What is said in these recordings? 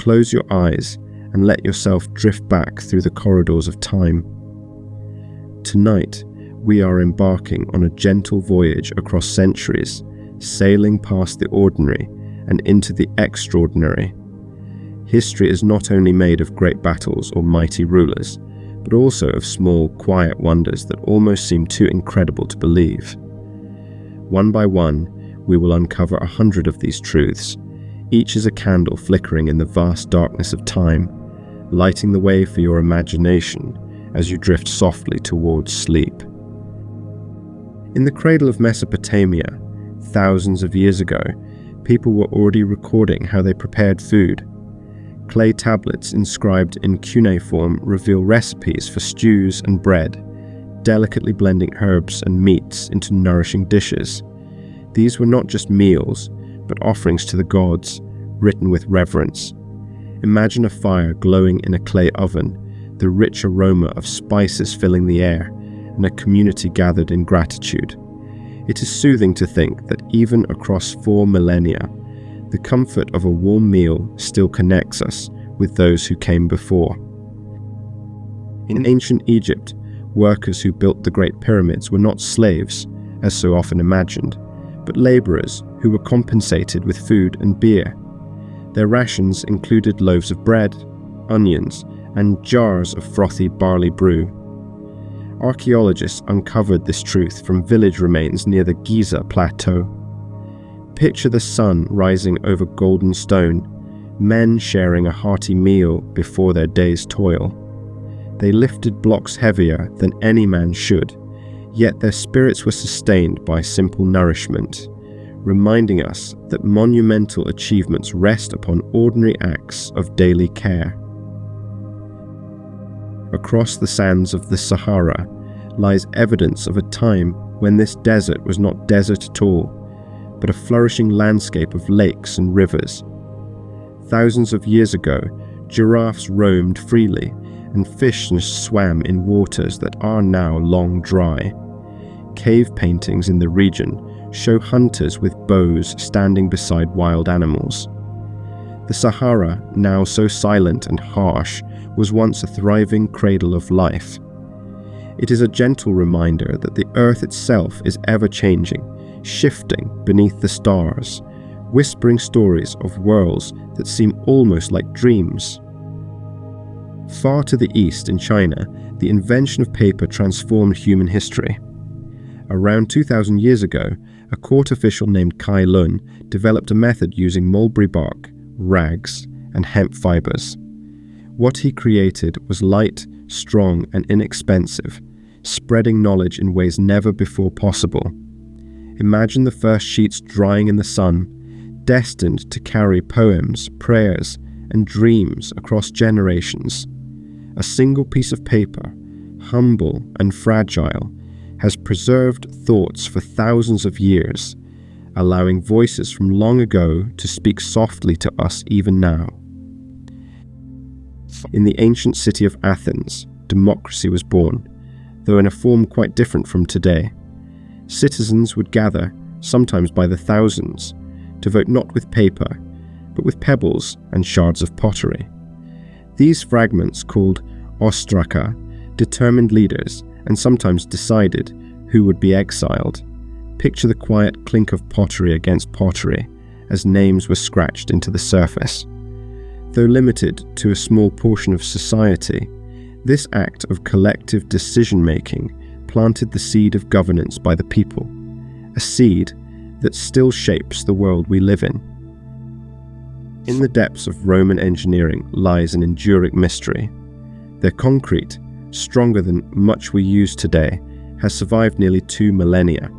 close your eyes and let yourself drift back through the corridors of time. Tonight, we are embarking on a gentle voyage across centuries, sailing past the ordinary and into the extraordinary. History is not only made of great battles or mighty rulers, but also of small, quiet wonders that almost seem too incredible to believe. One by one, we will uncover 100 of these truths, each as a candle flickering in the vast darkness of time, lighting the way for your imagination as you drift softly towards sleep. In the cradle of Mesopotamia, thousands of years ago, people were already recording how they prepared food. Clay tablets inscribed in cuneiform reveal recipes for stews and bread, delicately blending herbs and meats into nourishing dishes. These were not just meals, but offerings to the gods, written with reverence. Imagine a fire glowing in a clay oven, the rich aroma of spices filling the air, and a community gathered in gratitude. It is soothing to think that even across 4 millennia, the comfort of a warm meal still connects us with those who came before. In ancient Egypt, workers who built the Great Pyramids were not slaves, as so often imagined, but laborers who were compensated with food and beer. Their rations included loaves of bread, onions, and jars of frothy barley brew. Archaeologists uncovered this truth from village remains near the Giza Plateau. Picture the sun rising over golden stone, men sharing a hearty meal before their day's toil. They lifted blocks heavier than any man should, yet their spirits were sustained by simple nourishment, reminding us that monumental achievements rest upon ordinary acts of daily care. Across the sands of the Sahara lies evidence of a time when this desert was not desert at all, but a flourishing landscape of lakes and rivers. Thousands of years ago, giraffes roamed freely, and fish swam in waters that are now long dry. Cave paintings in the region show hunters with bows standing beside wild animals. The Sahara, now so silent and harsh, was once a thriving cradle of life. It is a gentle reminder that the earth itself is ever-changing, shifting beneath the stars, whispering stories of worlds that seem almost like dreams. Far to the east in China, the invention of paper transformed human history. Around 2,000 years ago, a court official named Kai Lun developed a method using mulberry bark, rags, and hemp fibers. What he created was light, strong, and inexpensive, spreading knowledge in ways never before possible. Imagine the first sheets drying in the sun, destined to carry poems, prayers, and dreams across generations. A single piece of paper, humble and fragile, has preserved thoughts for thousands of years, allowing voices from long ago to speak softly to us even now. In the ancient city of Athens, democracy was born, though in a form quite different from today. Citizens would gather, sometimes by the thousands, to vote not with paper, but with pebbles and shards of pottery. These fragments, called ostraka, determined leaders and sometimes decided who would be exiled. Picture the quiet clink of pottery against pottery as names were scratched into the surface. Though limited to a small portion of society, this act of collective decision-making planted the seed of governance by the people, a seed that still shapes the world we live in. In the depths of Roman engineering lies an enduring mystery. Their concrete, stronger than much we use today, has survived nearly 2 millennia.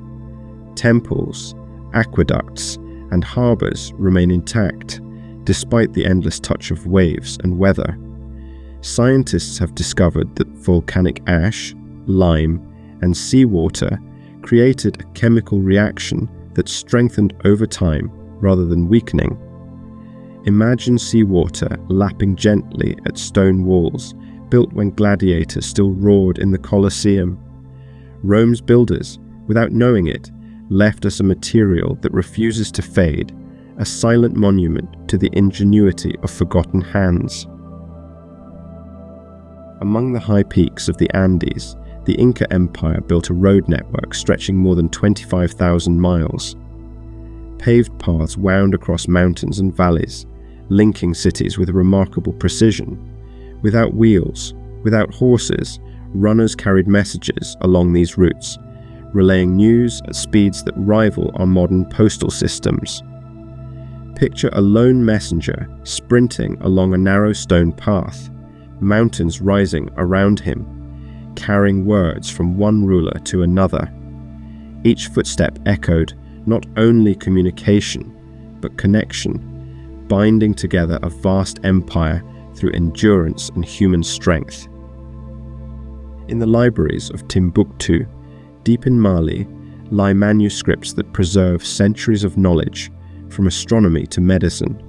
Temples, aqueducts, and harbours remain intact, despite the endless touch of waves and weather. Scientists have discovered that volcanic ash, lime, and seawater created a chemical reaction that strengthened over time rather than weakening. Imagine seawater lapping gently at stone walls built when gladiators still roared in the Colosseum. Rome's builders, without knowing it, left us a material that refuses to fade, a silent monument to the ingenuity of forgotten hands. Among the high peaks of the Andes, the Inca Empire built a road network stretching more than 25,000 miles. Paved paths wound across mountains and valleys, linking cities with remarkable precision. Without wheels, without horses, runners carried messages along these routes, relaying news at speeds that rival our modern postal systems. Picture a lone messenger sprinting along a narrow stone path, mountains rising around him, carrying words from one ruler to another. Each footstep echoed not only communication, but connection, binding together a vast empire through endurance and human strength. In the libraries of Timbuktu, deep in Mali, lie manuscripts that preserve centuries of knowledge, from astronomy to medicine.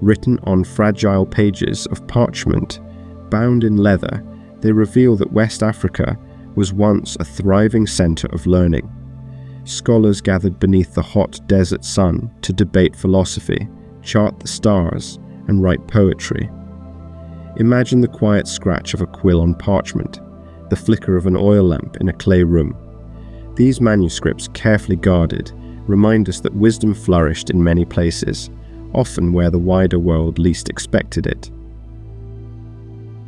Written on fragile pages of parchment, bound in leather, they reveal that West Africa was once a thriving center of learning. Scholars gathered beneath the hot desert sun to debate philosophy, chart the stars, and write poetry. Imagine the quiet scratch of a quill on parchment, the flicker of an oil lamp in a clay room. These manuscripts, carefully guarded, remind us that wisdom flourished in many places, often where the wider world least expected it.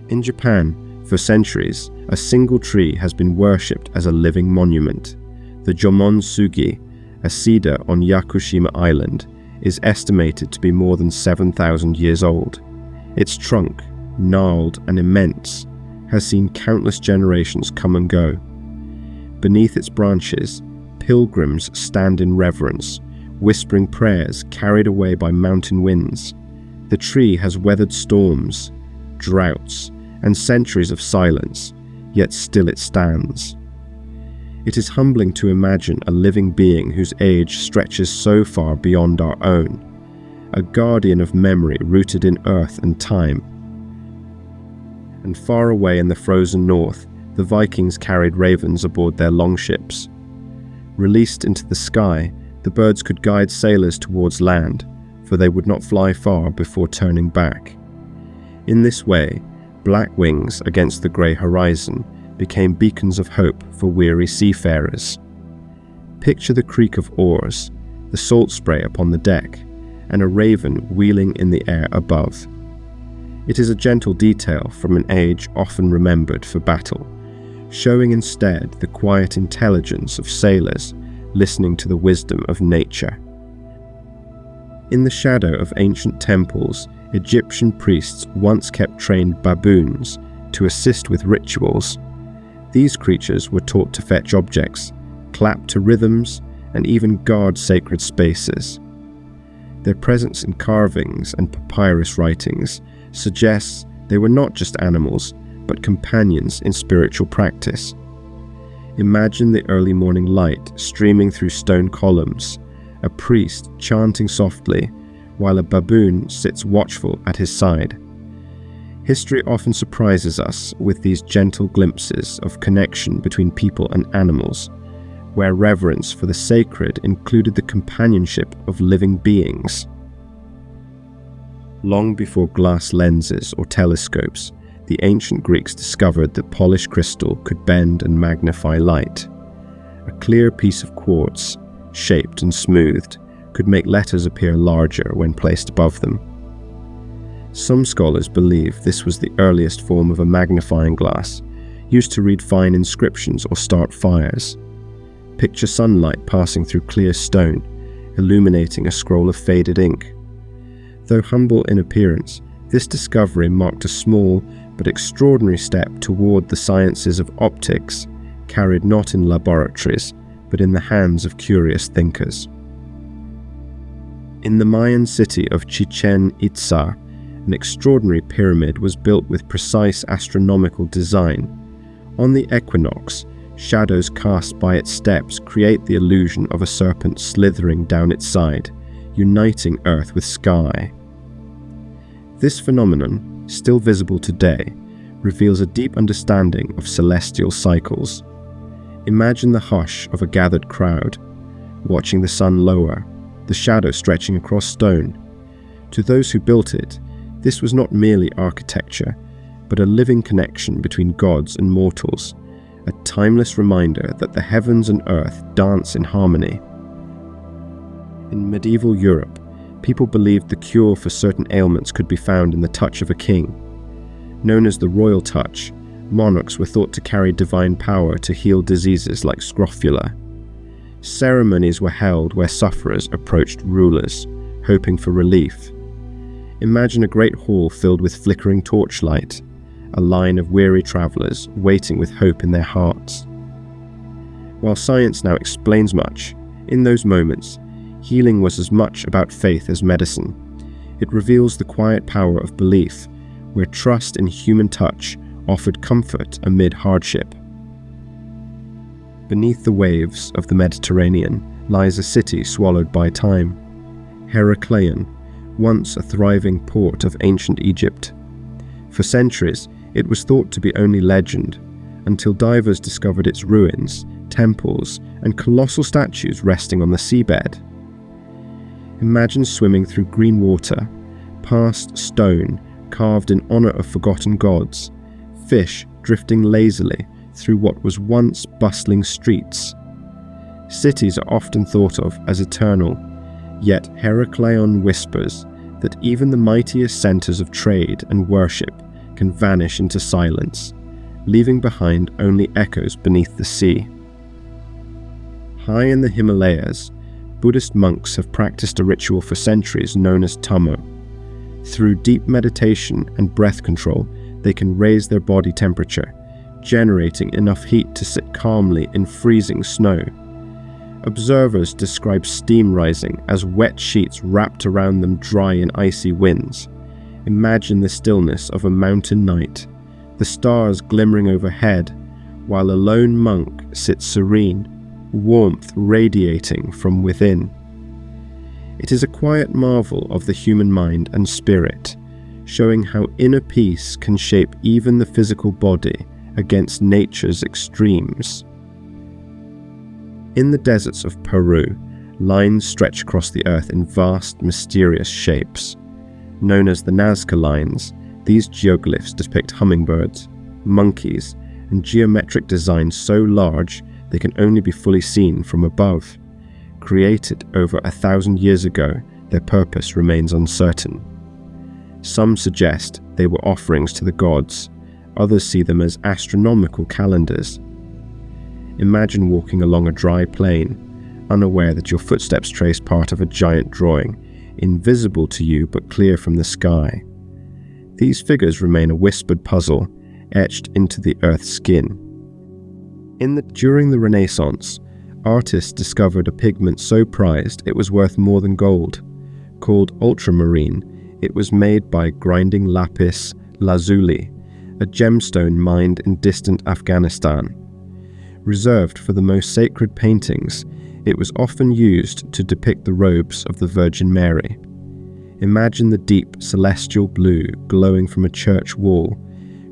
In Japan, for centuries, a single tree has been worshipped as a living monument. The Jomon-sugi, a cedar on Yakushima Island, is estimated to be more than 7,000 years old. Its trunk, gnarled and immense, has seen countless generations come and go. Beneath its branches, pilgrims stand in reverence, whispering prayers carried away by mountain winds. The tree has weathered storms, droughts, and centuries of silence, yet still it stands. It is humbling to imagine a living being whose age stretches so far beyond our own, a guardian of memory rooted in earth and time. And far away in the frozen north, the Vikings carried ravens aboard their longships. Released into the sky, the birds could guide sailors towards land, for they would not fly far before turning back. In this way, black wings against the grey horizon became beacons of hope for weary seafarers. Picture the creak of oars, the salt spray upon the deck, and a raven wheeling in the air above. It is a gentle detail from an age often remembered for battle, showing instead the quiet intelligence of sailors listening to the wisdom of nature. In the shadow of ancient temples, Egyptian priests once kept trained baboons to assist with rituals. These creatures were taught to fetch objects, clap to rhythms, and even guard sacred spaces. Their presence in carvings and papyrus writings suggests they were not just animals, but companions in spiritual practice. Imagine the early morning light streaming through stone columns, a priest chanting softly, while a baboon sits watchful at his side. History often surprises us with these gentle glimpses of connection between people and animals, where reverence for the sacred included the companionship of living beings. Long before glass lenses or telescopes, the ancient Greeks discovered that polished crystal could bend and magnify light. A clear piece of quartz, shaped and smoothed, could make letters appear larger when placed above them. Some scholars believe this was the earliest form of a magnifying glass, used to read fine inscriptions or start fires. Picture sunlight passing through clear stone, illuminating a scroll of faded ink. Though humble in appearance, this discovery marked a small but extraordinary step toward the sciences of optics, carried not in laboratories, but in the hands of curious thinkers. In the Mayan city of Chichen Itza, an extraordinary pyramid was built with precise astronomical design. On the equinox, shadows cast by its steps create the illusion of a serpent slithering down its side, uniting earth with sky. This phenomenon, still visible today, reveals a deep understanding of celestial cycles. Imagine the hush of a gathered crowd, watching the sun lower, the shadow stretching across stone. To those who built it, this was not merely architecture, but a living connection between gods and mortals, a timeless reminder that the heavens and earth dance in harmony. In medieval Europe, people believed the cure for certain ailments could be found in the touch of a king. Known as the royal touch, monarchs were thought to carry divine power to heal diseases like scrofula. Ceremonies were held where sufferers approached rulers, hoping for relief. Imagine a great hall filled with flickering torchlight, a line of weary travelers waiting with hope in their hearts. While science now explains much, in those moments, healing was as much about faith as medicine. It reveals the quiet power of belief, where trust in human touch offered comfort amid hardship. Beneath the waves of the Mediterranean lies a city swallowed by time, Heraklion, once a thriving port of ancient Egypt. For centuries, it was thought to be only legend, until divers discovered its ruins, temples, and colossal statues resting on the seabed. Imagine swimming through green water, past stone carved in honor of forgotten gods, fish drifting lazily through what was once bustling streets. Cities are often thought of as eternal, yet Heraklion whispers that even the mightiest centers of trade and worship can vanish into silence, leaving behind only echoes beneath the sea. High in the Himalayas, Buddhist monks have practiced a ritual for centuries known as Tummo. Through deep meditation and breath control, they can raise their body temperature, generating enough heat to sit calmly in freezing snow. Observers describe steam rising as wet sheets wrapped around them dry in icy winds. Imagine the stillness of a mountain night, the stars glimmering overhead, while a lone monk sits serene, warmth radiating from within. It is a quiet marvel of the human mind and spirit, showing how inner peace can shape even the physical body against nature's extremes. In the deserts of Peru, lines stretch across the earth in vast, mysterious shapes. Known as the Nazca lines, these geoglyphs depict hummingbirds, monkeys, and geometric designs so large they can only be fully seen from above. Created over 1,000 years ago, their purpose remains uncertain. Some suggest they were offerings to the gods, others see them as astronomical calendars. Imagine walking along a dry plain, unaware that your footsteps trace part of a giant drawing, invisible to you but clear from the sky. These figures remain a whispered puzzle, etched into the earth's skin. During the Renaissance, artists discovered a pigment so prized it was worth more than gold. Called ultramarine, it was made by grinding lapis lazuli, a gemstone mined in distant Afghanistan. Reserved for the most sacred paintings, it was often used to depict the robes of the Virgin Mary. Imagine the deep celestial blue glowing from a church wall,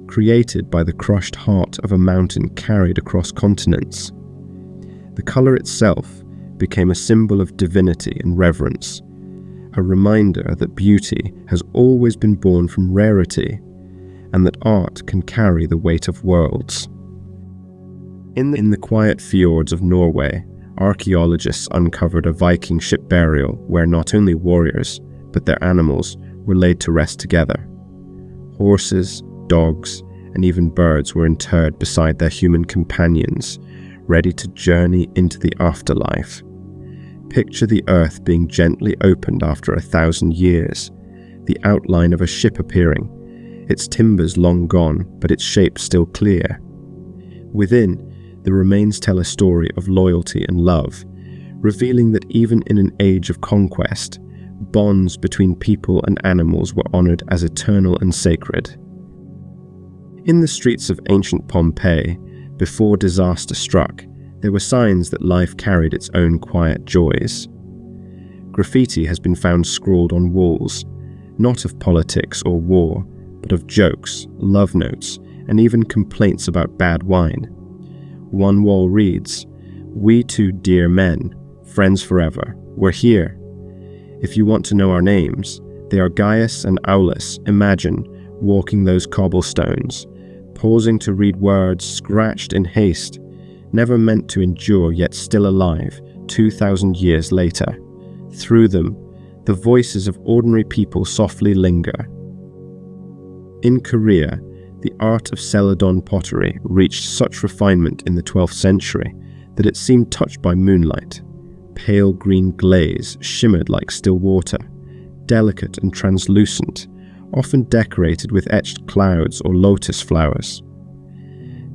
created by the crushed heart of a mountain carried across continents. The color itself became a symbol of divinity and reverence, a reminder that beauty has always been born from rarity, and that art can carry the weight of worlds. In the quiet fjords of Norway, archaeologists uncovered a Viking ship burial where not only warriors, but their animals were laid to rest together. Horses, dogs, and even birds were interred beside their human companions, ready to journey into the afterlife. Picture the earth being gently opened after 1,000 years, the outline of a ship appearing, its timbers long gone, but its shape still clear. Within, the remains tell a story of loyalty and love, revealing that even in an age of conquest, bonds between people and animals were honored as eternal and sacred. In the streets of ancient Pompeii, before disaster struck, there were signs that life carried its own quiet joys. Graffiti has been found scrawled on walls, not of politics or war, but of jokes, love notes, and even complaints about bad wine. One wall reads, "We two dear men, friends forever, we're here. If you want to know our names, they are Gaius and Aulus. Imagine walking those cobblestones, pausing to read words scratched in haste, never meant to endure yet still alive 2,000 years later. Through them, the voices of ordinary people softly linger. In Korea, the art of Celadon pottery reached such refinement in the 12th century that it seemed touched by moonlight. Pale green glaze shimmered like still water, delicate and translucent, often decorated with etched clouds or lotus flowers.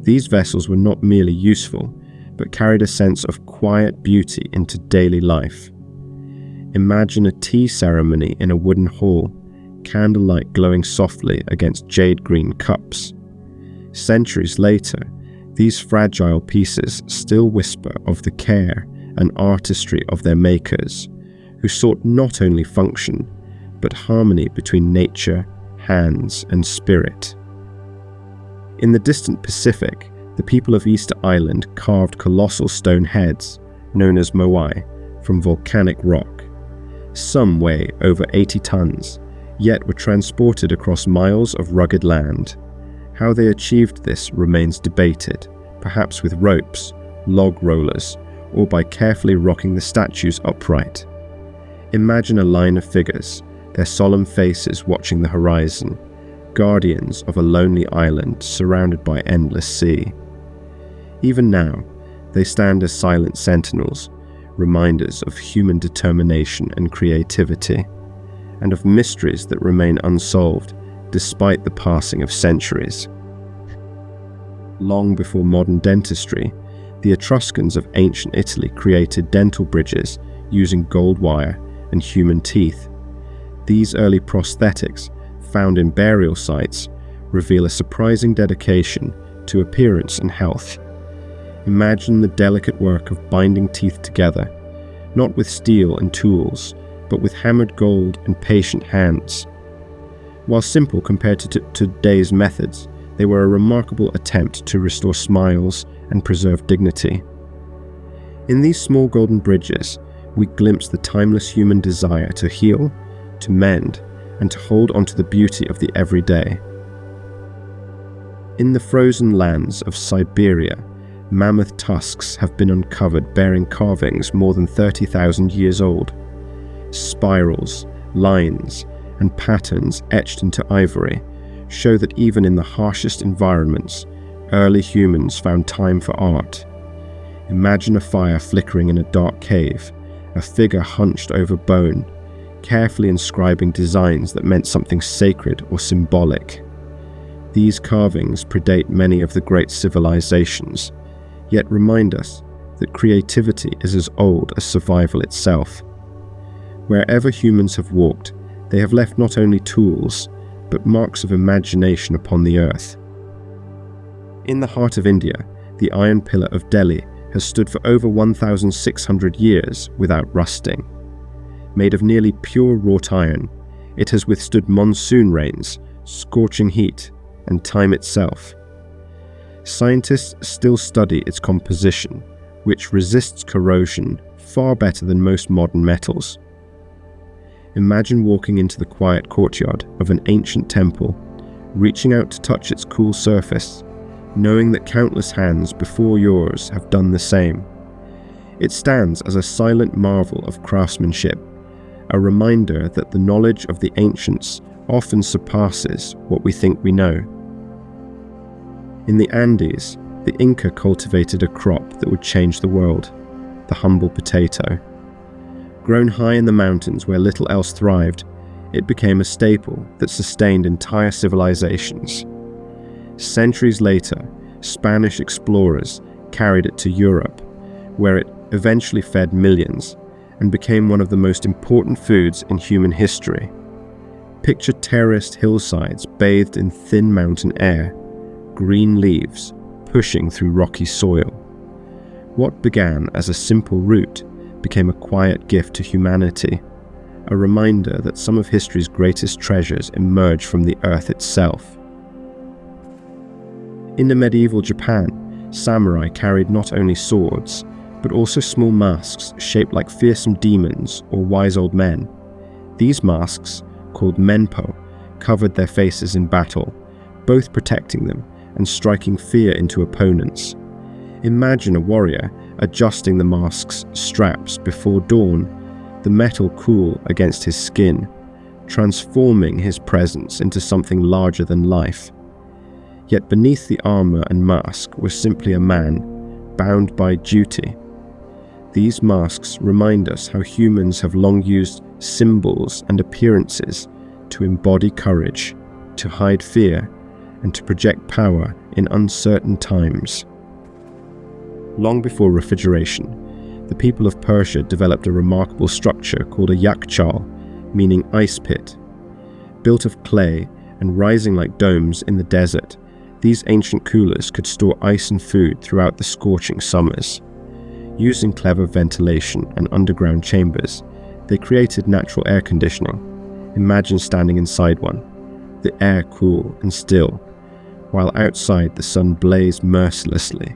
These vessels were not merely useful, but carried a sense of quiet beauty into daily life. Imagine a tea ceremony in a wooden hall, candlelight glowing softly against jade green cups. Centuries later, these fragile pieces still whisper of the care and artistry of their makers, who sought not only function, but harmony between nature, hands, and spirit. In the distant Pacific, the people of Easter Island carved colossal stone heads, known as moai, from volcanic rock. Some weigh over 80 tons, yet were transported across miles of rugged land. How they achieved this remains debated, perhaps with ropes, log rollers, or by carefully rocking the statues upright. Imagine a line of figures, their solemn faces watching the horizon, guardians of a lonely island surrounded by endless sea. Even now, they stand as silent sentinels, reminders of human determination and creativity, and of mysteries that remain unsolved despite the passing of centuries. Long before modern dentistry, the Etruscans of ancient Italy created dental bridges using gold wire and human teeth. These early prosthetics, found in burial sites, reveal a surprising dedication to appearance and health. Imagine the delicate work of binding teeth together, not with steel and tools, but with hammered gold and patient hands. While simple compared to today's methods, they were a remarkable attempt to restore smiles and preserve dignity. In these small golden bridges, we glimpse the timeless human desire to heal, to mend, and to hold onto the beauty of the everyday. In the frozen lands of Siberia, mammoth tusks have been uncovered bearing carvings more than 30,000 years old. Spirals, lines, and patterns etched into ivory show that even in the harshest environments, early humans found time for art. Imagine a fire flickering in a dark cave, a figure hunched over bone, carefully inscribing designs that meant something sacred or symbolic. These carvings predate many of the great civilizations, yet remind us that creativity is as old as survival itself. Wherever humans have walked, they have left not only tools, but marks of imagination upon the earth. In the heart of India, the Iron Pillar of Delhi has stood for over 1,600 years without rusting. Made of nearly pure wrought iron, it has withstood monsoon rains, scorching heat, and time itself. Scientists still study its composition, which resists corrosion far better than most modern metals. Imagine walking into the quiet courtyard of an ancient temple, reaching out to touch its cool surface, knowing that countless hands before yours have done the same. It stands as a silent marvel of craftsmanship, a reminder that the knowledge of the ancients often surpasses what we think we know. In the Andes, the Inca cultivated a crop that would change the world, the humble potato. Grown high in the mountains where little else thrived, it became a staple that sustained entire civilizations. Centuries later, Spanish explorers carried it to Europe, where it eventually fed millions and became one of the most important foods in human history. Picture terraced hillsides bathed in thin mountain air, green leaves pushing through rocky soil. What began as a simple root became a quiet gift to humanity, a reminder that some of history's greatest treasures emerge from the earth itself. In the medieval Japan, samurai carried not only swords, but also small masks shaped like fearsome demons or wise old men. These masks, called menpo, covered their faces in battle, both protecting them and striking fear into opponents. Imagine a warrior adjusting the mask's straps before dawn, the metal cool against his skin, transforming his presence into something larger than life. Yet beneath the armor and mask was simply a man, bound by duty. These masks remind us how humans have long used symbols and appearances to embody courage, to hide fear, and to project power in uncertain times. Long before refrigeration, the people of Persia developed a remarkable structure called a yakchal, meaning ice pit. Built of clay and rising like domes in the desert, these ancient coolers could store ice and food throughout the scorching summers. Using clever ventilation and underground chambers, they created natural air conditioning. Imagine standing inside one, the air cool and still, while outside the sun blazed mercilessly.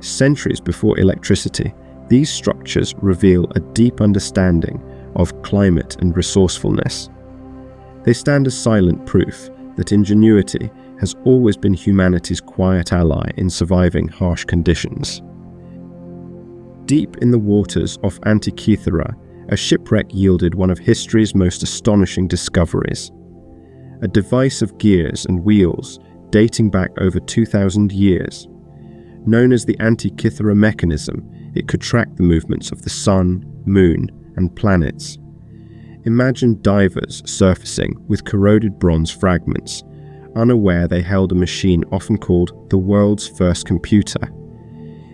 Centuries before electricity, these structures reveal a deep understanding of climate and resourcefulness. They stand as silent proof that ingenuity has always been humanity's quiet ally in surviving harsh conditions. Deep in the waters off Antikythera, a shipwreck yielded one of history's most astonishing discoveries. A device of gears and wheels dating back over 2,000 years. Known as the Antikythera mechanism, it could track the movements of the sun, moon, and planets. Imagine divers surfacing with corroded bronze fragments, unaware they held a machine often called the world's first computer.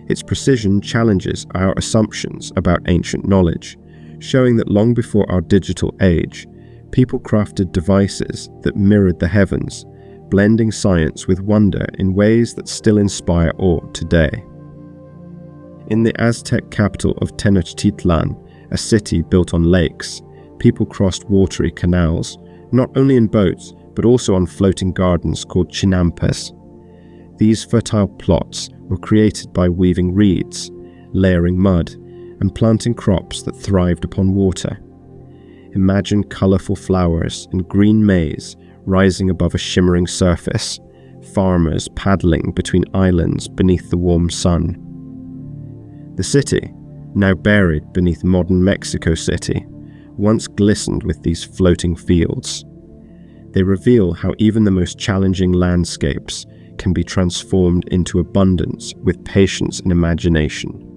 Its precision challenges our assumptions about ancient knowledge, showing that long before our digital age, people crafted devices that mirrored the heavens, blending science with wonder in ways that still inspire awe today. In the Aztec capital of Tenochtitlan, a city built on lakes, people crossed watery canals, not only in boats, but also on floating gardens called chinampas. These fertile plots were created by weaving reeds, layering mud, and planting crops that thrived upon water. Imagine colourful flowers and green maize rising above a shimmering surface, farmers paddling between islands beneath the warm sun. The city, now buried beneath modern Mexico City, once glistened with these floating fields. They reveal how even the most challenging landscapes can be transformed into abundance with patience and imagination.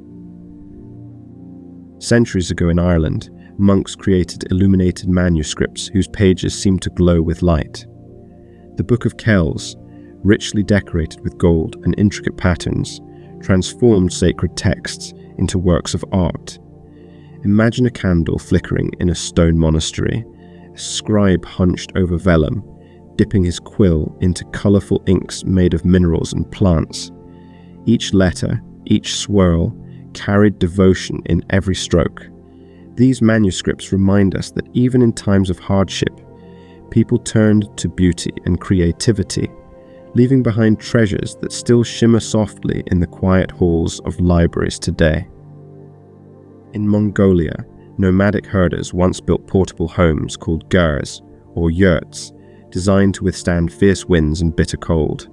Centuries ago in Ireland, monks created illuminated manuscripts whose pages seemed to glow with light. The Book of Kells, richly decorated with gold and intricate patterns, transformed sacred texts into works of art. Imagine a candle flickering in a stone monastery, a scribe hunched over vellum, dipping his quill into colourful inks made of minerals and plants. Each letter, each swirl, carried devotion in every stroke. These manuscripts remind us that even in times of hardship, people turned to beauty and creativity, leaving behind treasures that still shimmer softly in the quiet halls of libraries today. In Mongolia, nomadic herders once built portable homes called gurs, or yurts, designed to withstand fierce winds and bitter cold.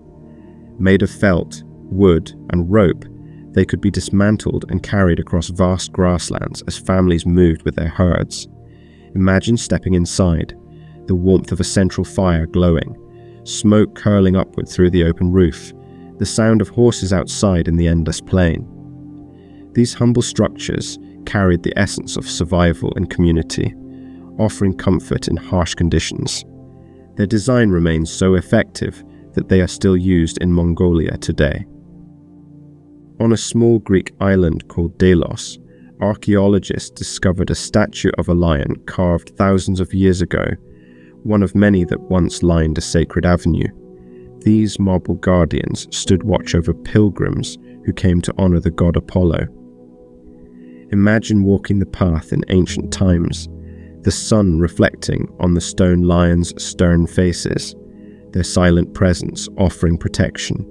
Made of felt, wood, and rope, they could be dismantled and carried across vast grasslands as families moved with their herds. Imagine stepping inside, the warmth of a central fire glowing, smoke curling upward through the open roof, the sound of horses outside in the endless plain. These humble structures carried the essence of survival and community, offering comfort in harsh conditions. Their design remains so effective that they are still used in Mongolia today. On a small Greek island called Delos, archaeologists discovered a statue of a lion carved thousands of years ago, one of many that once lined a sacred avenue. These marble guardians stood watch over pilgrims who came to honor the god Apollo. Imagine walking the path in ancient times, the sun reflecting on the stone lions' stern faces, their silent presence offering protection.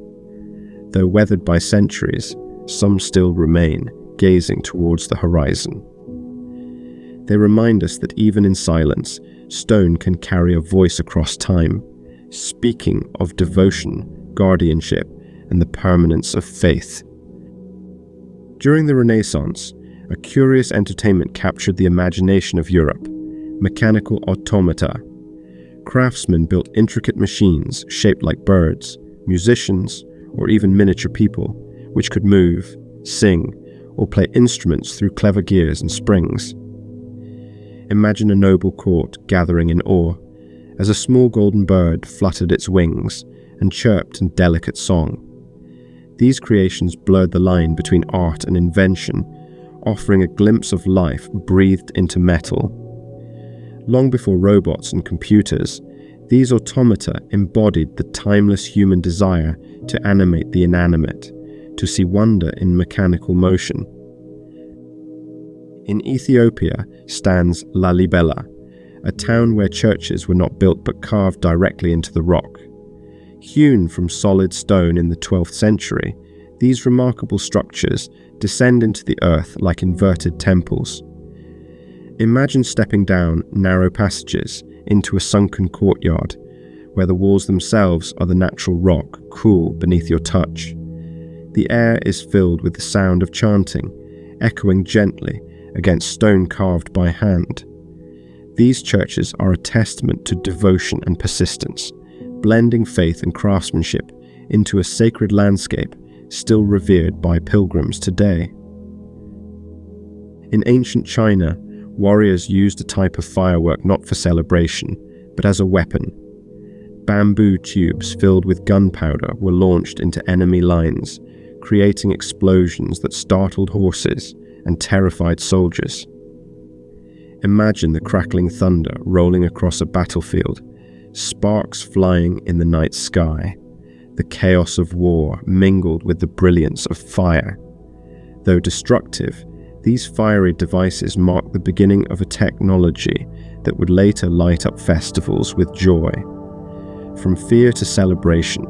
Though weathered by centuries, some still remain, gazing towards the horizon. They remind us that even in silence, stone can carry a voice across time, speaking of devotion, guardianship, and the permanence of faith. During the Renaissance, a curious entertainment captured the imagination of Europe: mechanical automata. Craftsmen built intricate machines shaped like birds, musicians, or even miniature people, which could move, sing, or play instruments through clever gears and springs. Imagine a noble court gathering in awe, as a small golden bird fluttered its wings and chirped in delicate song. These creations blurred the line between art and invention, offering a glimpse of life breathed into metal. Long before robots and computers, these automata embodied the timeless human desire to animate the inanimate, to see wonder in mechanical motion. In Ethiopia stands Lalibela, a town where churches were not built but carved directly into the rock. Hewn from solid stone in the 12th century, these remarkable structures descend into the earth like inverted temples. Imagine stepping down narrow passages into a sunken courtyard, where the walls themselves are the natural rock, cool beneath your touch. The air is filled with the sound of chanting, echoing gently against stone carved by hand. These churches are a testament to devotion and persistence, blending faith and craftsmanship into a sacred landscape still revered by pilgrims today. In ancient China, warriors used a type of firework not for celebration, but as a weapon. Bamboo tubes filled with gunpowder were launched into enemy lines, creating explosions that startled horses and terrified soldiers. Imagine the crackling thunder rolling across a battlefield, sparks flying in the night sky. The chaos of war mingled with the brilliance of fire. Though destructive, these fiery devices marked the beginning of a technology that would later light up festivals with joy. From fear to celebration,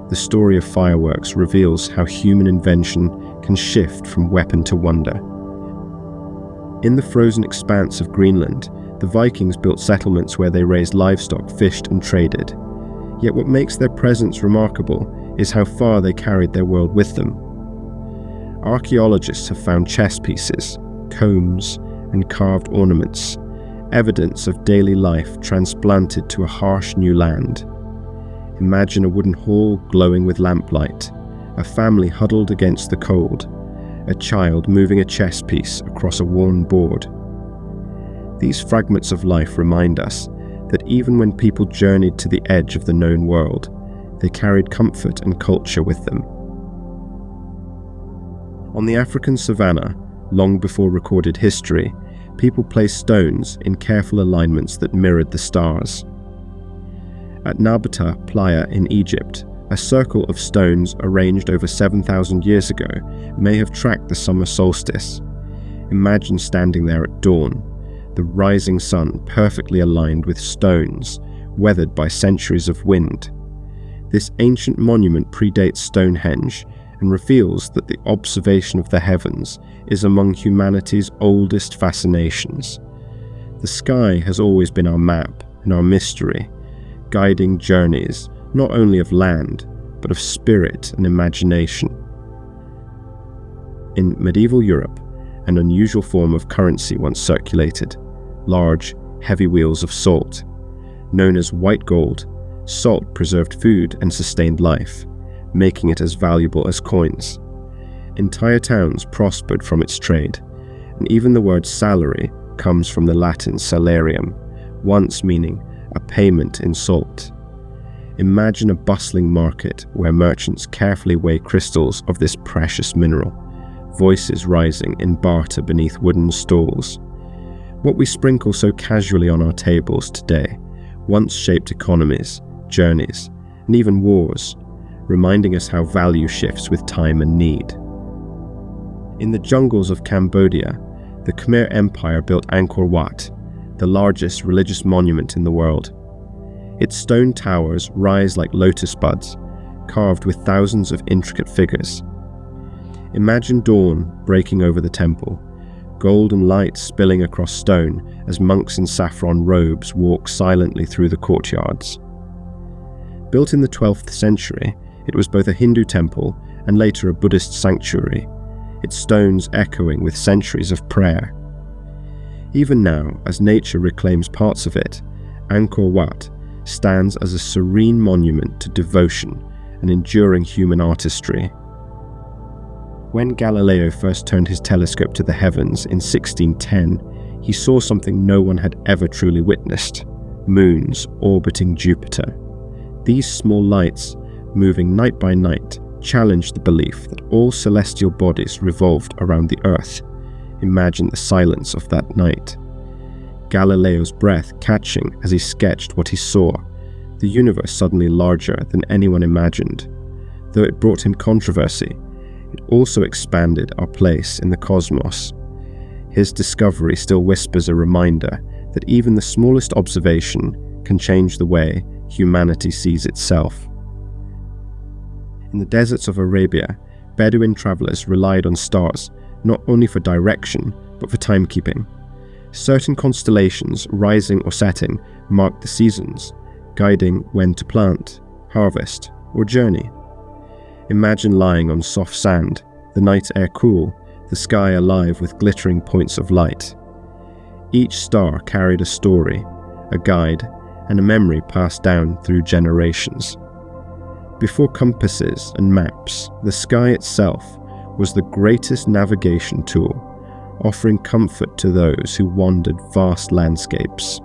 the story of fireworks reveals how human invention can shift from weapon to wonder. In the frozen expanse of Greenland, the Vikings built settlements where they raised livestock, fished, and traded. Yet what makes their presence remarkable is how far they carried their world with them. Archaeologists have found chess pieces, combs, and carved ornaments, evidence of daily life transplanted to a harsh new land. Imagine a wooden hall glowing with lamplight, a family huddled against the cold, a child moving a chess piece across a worn board. These fragments of life remind us that even when people journeyed to the edge of the known world, they carried comfort and culture with them. On the African savanna, long before recorded history, people placed stones in careful alignments that mirrored the stars. At Nabata Playa in Egypt, a circle of stones arranged over 7,000 years ago may have tracked the summer solstice. Imagine standing there at dawn, the rising sun perfectly aligned with stones, weathered by centuries of wind. This ancient monument predates Stonehenge and reveals that the observation of the heavens is among humanity's oldest fascinations. The sky has always been our map and our mystery, guiding journeys not only of land, but of spirit and imagination. In medieval Europe, an unusual form of currency once circulated: large, heavy wheels of salt. Known as white gold, salt preserved food and sustained life, making it as valuable as coins. Entire towns prospered from its trade, and even the word salary comes from the Latin salarium, once meaning a payment in salt. Imagine a bustling market where merchants carefully weigh crystals of this precious mineral, voices rising in barter beneath wooden stalls. What we sprinkle so casually on our tables today once shaped economies, journeys, and even wars, reminding us how value shifts with time and need. In the jungles of Cambodia, the Khmer Empire built Angkor Wat, the largest religious monument in the world. Its stone towers rise like lotus buds, carved with thousands of intricate figures. Imagine dawn breaking over the temple, golden light spilling across stone as monks in saffron robes walk silently through the courtyards. Built in the 12th century, it was both a Hindu temple and later a Buddhist sanctuary, its stones echoing with centuries of prayer. Even now, as nature reclaims parts of it, Angkor Wat stands as a serene monument to devotion and enduring human artistry. When Galileo first turned his telescope to the heavens in 1610, he saw something no one had ever truly witnessed: moons orbiting Jupiter. These small lights, moving night by night, challenged the belief that all celestial bodies revolved around the Earth. Imagine the silence of that night. Galileo's breath catching as he sketched what he saw, the universe suddenly larger than anyone imagined. Though it brought him controversy, it also expanded our place in the cosmos. His discovery still whispers a reminder that even the smallest observation can change the way humanity sees itself. In the deserts of Arabia, Bedouin travelers relied on stars not only for direction, but for timekeeping. Certain constellations, rising or setting, marked the seasons, guiding when to plant, harvest, or journey. Imagine lying on soft sand, the night air cool, the sky alive with glittering points of light. Each star carried a story, a guide, and a memory passed down through generations. Before compasses and maps, the sky itself was the greatest navigation tool, offering comfort to those who wandered vast landscapes.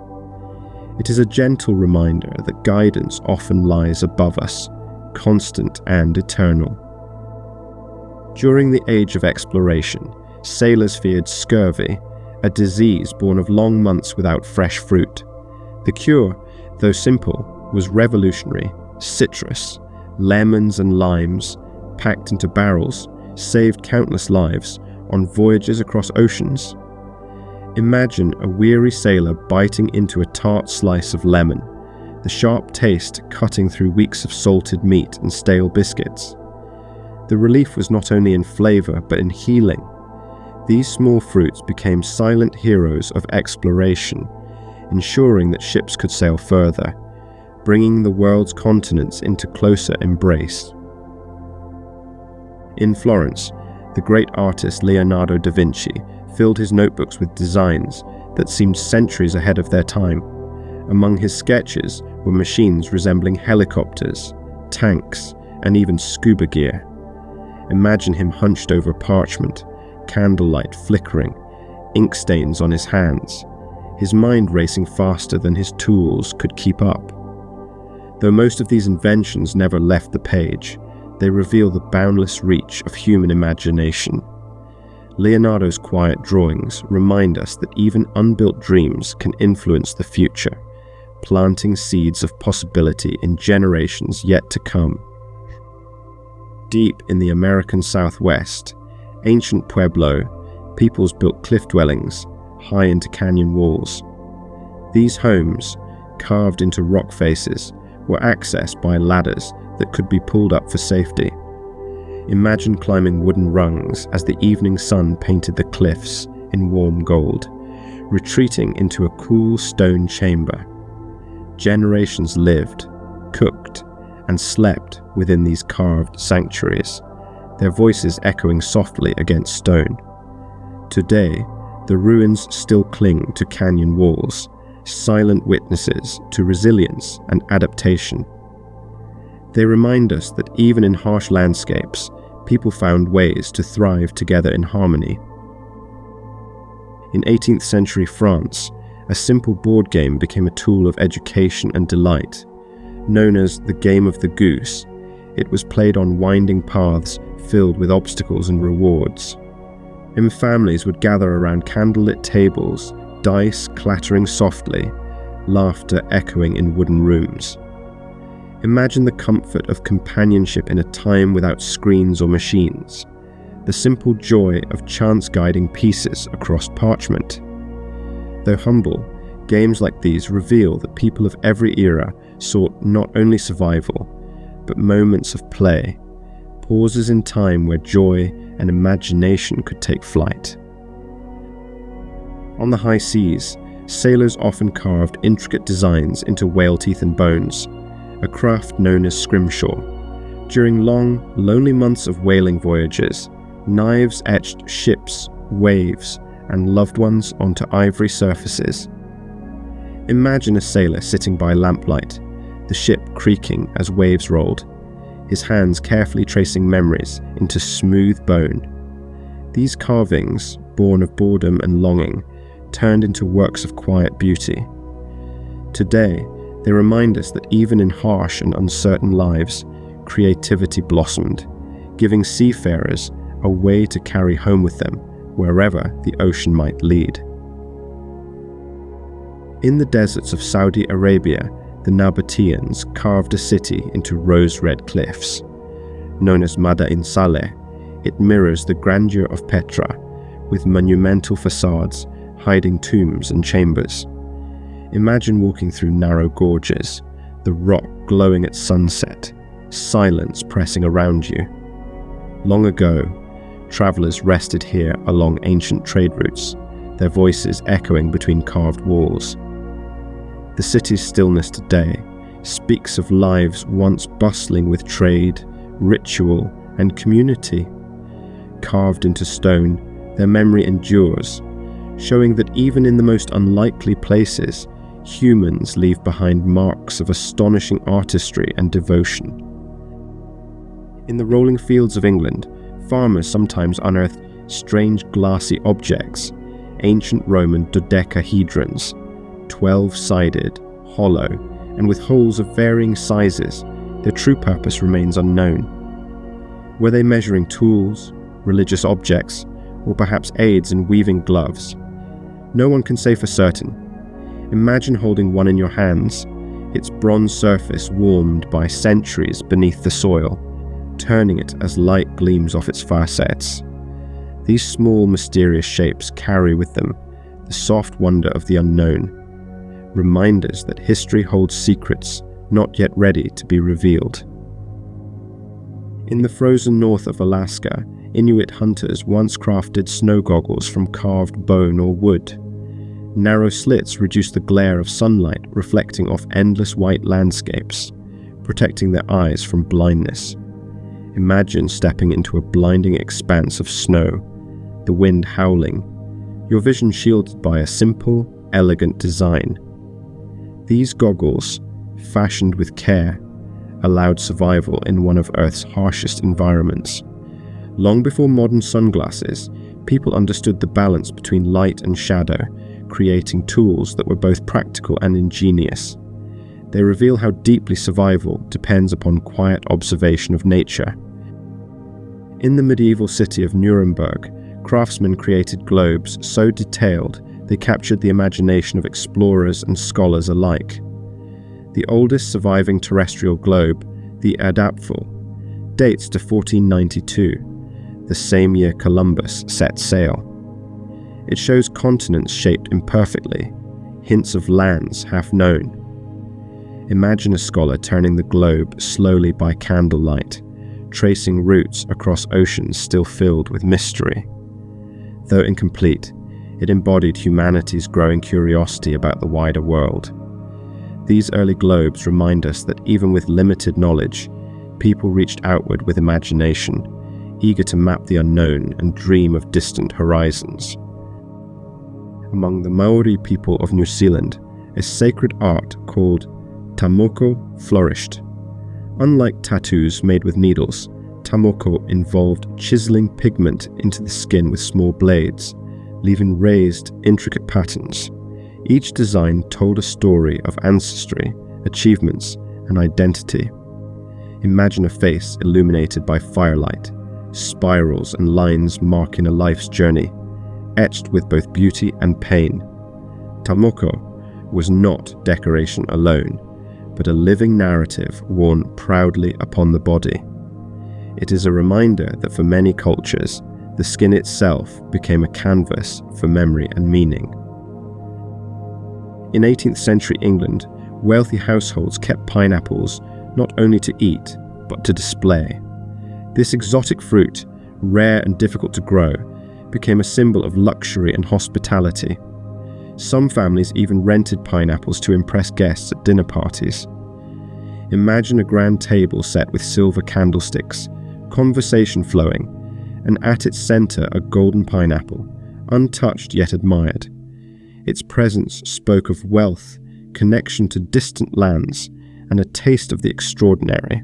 It is a gentle reminder that guidance often lies above us, constant and eternal. During the age of exploration, sailors feared scurvy, a disease born of long months without fresh fruit. The cure, though simple, was revolutionary: citrus, lemons and limes, packed into barrels, saved countless lives on voyages across oceans. Imagine a weary sailor biting into a tart slice of lemon, the sharp taste cutting through weeks of salted meat and stale biscuits. The relief was not only in flavor but in healing. These small fruits became silent heroes of exploration, ensuring that ships could sail further, bringing the world's continents into closer embrace. In Florence, the great artist Leonardo da Vinci filled his notebooks with designs that seemed centuries ahead of their time. Among his sketches were machines resembling helicopters, tanks, and even scuba gear. Imagine him hunched over parchment, candlelight flickering, ink stains on his hands, his mind racing faster than his tools could keep up. Though most of these inventions never left the page, they reveal the boundless reach of human imagination. Leonardo's quiet drawings remind us that even unbuilt dreams can influence the future, planting seeds of possibility in generations yet to come. Deep in the American Southwest, ancient Pueblo, peoples built cliff dwellings high into canyon walls. These homes, carved into rock faces, were accessed by ladders that could be pulled up for safety. Imagine climbing wooden rungs as the evening sun painted the cliffs in warm gold, retreating into a cool stone chamber. Generations lived, cooked, and slept within these carved sanctuaries, their voices echoing softly against stone. Today, the ruins still cling to canyon walls, silent witnesses to resilience and adaptation. They remind us that even in harsh landscapes, people found ways to thrive together in harmony. In 18th century France, a simple board game became a tool of education and delight. Known as the Game of the Goose, it was played on winding paths filled with obstacles and rewards. Families would gather around candlelit tables, dice clattering softly, laughter echoing in wooden rooms. Imagine the comfort of companionship in a time without screens or machines, the simple joy of chance guiding pieces across parchment. Though humble, games like these reveal that people of every era sought not only survival, but moments of play, pauses in time where joy and imagination could take flight. On the high seas, sailors often carved intricate designs into whale teeth and bones, a craft known as scrimshaw. During long, lonely months of whaling voyages, knives etched ships, waves, and loved ones onto ivory surfaces. Imagine a sailor sitting by lamplight, the ship creaking as waves rolled, his hands carefully tracing memories into smooth bone. These carvings, born of boredom and longing, turned into works of quiet beauty. Today, they remind us that even in harsh and uncertain lives, creativity blossomed, giving seafarers a way to carry home with them wherever the ocean might lead. In the deserts of Saudi Arabia, the Nabateans carved a city into rose-red cliffs. Known as Madain Saleh, it mirrors the grandeur of Petra, with monumental facades hiding tombs and chambers. Imagine walking through narrow gorges, the rock glowing at sunset, silence pressing around you. Long ago, travelers rested here along ancient trade routes, their voices echoing between carved walls. The city's stillness today speaks of lives once bustling with trade, ritual, and community. Carved into stone, their memory endures, showing that even in the most unlikely places, humans leave behind marks of astonishing artistry and devotion. In the rolling fields of England, farmers sometimes unearth strange glassy objects, ancient Roman dodecahedrons, 12-sided, hollow, and with holes of varying sizes. Their true purpose remains unknown. Were they measuring tools, religious objects, or perhaps aids in weaving gloves? No one can say for certain. Imagine holding one in your hands, its bronze surface warmed by centuries beneath the soil, turning it as light gleams off its facets. These small, mysterious shapes carry with them the soft wonder of the unknown, reminders that history holds secrets not yet ready to be revealed. In the frozen north of Alaska, Inuit hunters once crafted snow goggles from carved bone or wood. Narrow slits reduce the glare of sunlight reflecting off endless white landscapes, protecting their eyes from blindness. Imagine stepping into a blinding expanse of snow, the wind howling, your vision shielded by a simple, elegant design. These goggles, fashioned with care, allowed survival in one of Earth's harshest environments. Long before modern sunglasses, people understood the balance between light and shadow, creating tools that were both practical and ingenious. They reveal how deeply survival depends upon quiet observation of nature. In the medieval city of Nuremberg, craftsmen created globes so detailed they captured the imagination of explorers and scholars alike. The oldest surviving terrestrial globe, the adaptation, dates to 1492, the same year Columbus set sail. It shows continents shaped imperfectly, hints of lands half known. Imagine a scholar turning the globe slowly by candlelight, tracing routes across oceans still filled with mystery. Though incomplete, it embodied humanity's growing curiosity about the wider world. These early globes remind us that even with limited knowledge, people reached outward with imagination, eager to map the unknown and dream of distant horizons. Among the Maori people of New Zealand, a sacred art called tamoko flourished. Unlike tattoos made with needles, tamoko involved chiseling pigment into the skin with small blades, leaving raised, intricate patterns. Each design told a story of ancestry, achievements, and identity. Imagine a face illuminated by firelight, spirals and lines marking a life's journey, etched with both beauty and pain. Tamoko was not decoration alone, but a living narrative worn proudly upon the body. It is a reminder that for many cultures, the skin itself became a canvas for memory and meaning. In 18th century England, wealthy households kept pineapples not only to eat, but to display. This exotic fruit, rare and difficult to grow, became a symbol of luxury and hospitality. Some families even rented pineapples to impress guests at dinner parties. Imagine a grand table set with silver candlesticks, conversation flowing, and at its center a golden pineapple, untouched yet admired. Its presence spoke of wealth, connection to distant lands, and a taste of the extraordinary.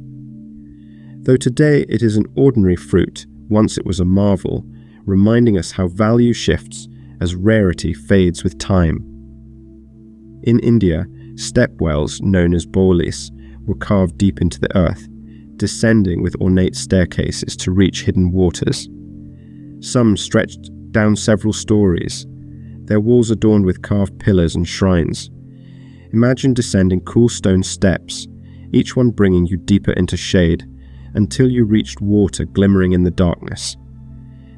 Though today it is an ordinary fruit, once it was a marvel, reminding us how value shifts as rarity fades with time. In India, stepwells known as bolis were carved deep into the earth, descending with ornate staircases to reach hidden waters. Some stretched down several stories, their walls adorned with carved pillars and shrines. Imagine descending cool stone steps, each one bringing you deeper into shade, until you reached water glimmering in the darkness.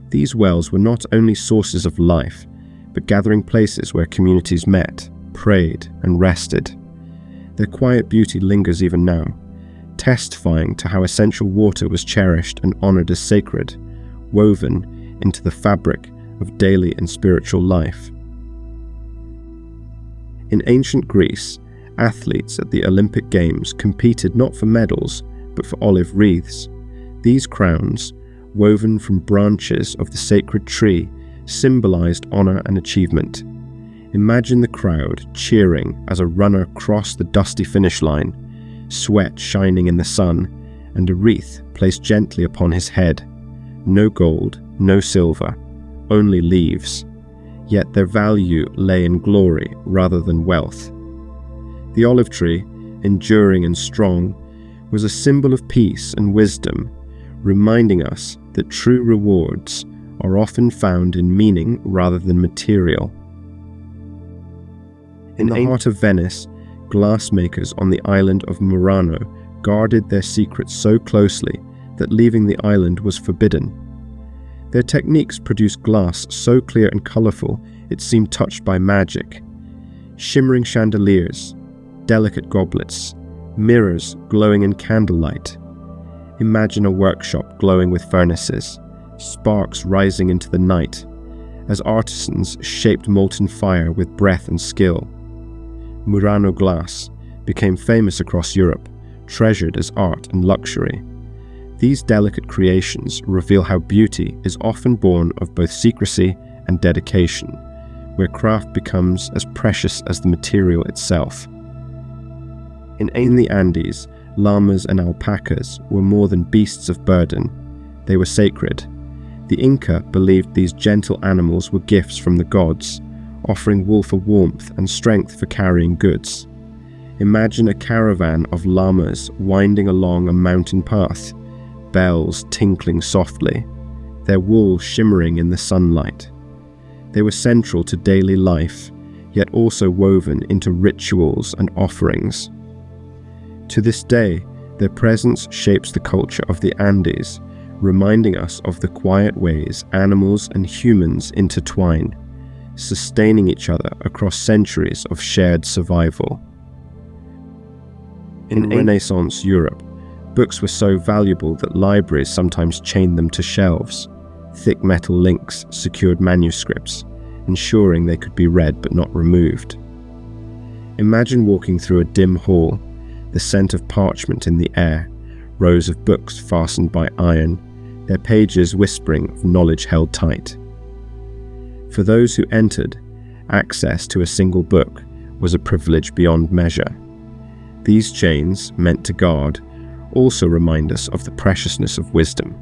These wells were not only sources of life, but gathering places where communities met, prayed, and rested. Their quiet beauty lingers even now, testifying to how essential water was cherished and honored as sacred, woven into the fabric of daily and spiritual life. In ancient Greece, athletes at the Olympic Games competed not for medals, but for olive wreaths. These crowns, woven from branches of the sacred tree, symbolized honor and achievement. Imagine the crowd cheering as a runner crossed the dusty finish line, sweat shining in the sun, and a wreath placed gently upon his head. No gold, no silver, only leaves. Yet their value lay in glory rather than wealth. The olive tree, enduring and strong, was a symbol of peace and wisdom, reminding us that true rewards are often found in meaning rather than material. In the heart of Venice, glassmakers on the island of Murano guarded their secrets so closely that leaving the island was forbidden. Their techniques produced glass so clear and colourful it seemed touched by magic. Shimmering chandeliers, delicate goblets, mirrors glowing in candlelight. Imagine a workshop glowing with furnaces, sparks rising into the night, as artisans shaped molten fire with breath and skill. Murano glass became famous across Europe, treasured as art and luxury. These delicate creations reveal how beauty is often born of both secrecy and dedication, where craft becomes as precious as the material itself. In the Andes, llamas and alpacas were more than beasts of burden. They were sacred. The Inca believed these gentle animals were gifts from the gods, offering wool for warmth and strength for carrying goods. Imagine a caravan of llamas winding along a mountain path, bells tinkling softly, their wool shimmering in the sunlight. They were central to daily life, yet also woven into rituals and offerings. To this day, their presence shapes the culture of the Andes, reminding us of the quiet ways animals and humans intertwine, sustaining each other across centuries of shared survival. In Renaissance Europe, books were so valuable that libraries sometimes chained them to shelves. Thick metal links secured manuscripts, ensuring they could be read but not removed. Imagine walking through a dim hall, the scent of parchment in the air, rows of books fastened by iron, their pages whispering of knowledge held tight. For those who entered, access to a single book was a privilege beyond measure. These chains, meant to guard, also remind us of the preciousness of wisdom,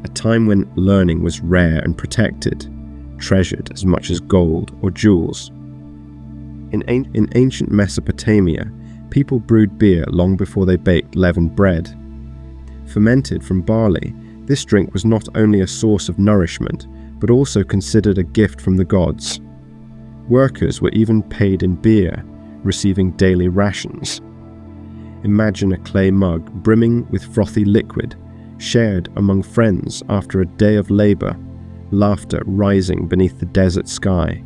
a time when learning was rare and protected, treasured as much as gold or jewels. In ancient Mesopotamia, people brewed beer long before they baked leavened bread. Fermented from barley, this drink was not only a source of nourishment, but also considered a gift from the gods. Workers were even paid in beer, receiving daily rations. Imagine a clay mug brimming with frothy liquid, shared among friends after a day of labor, laughter rising beneath the desert sky.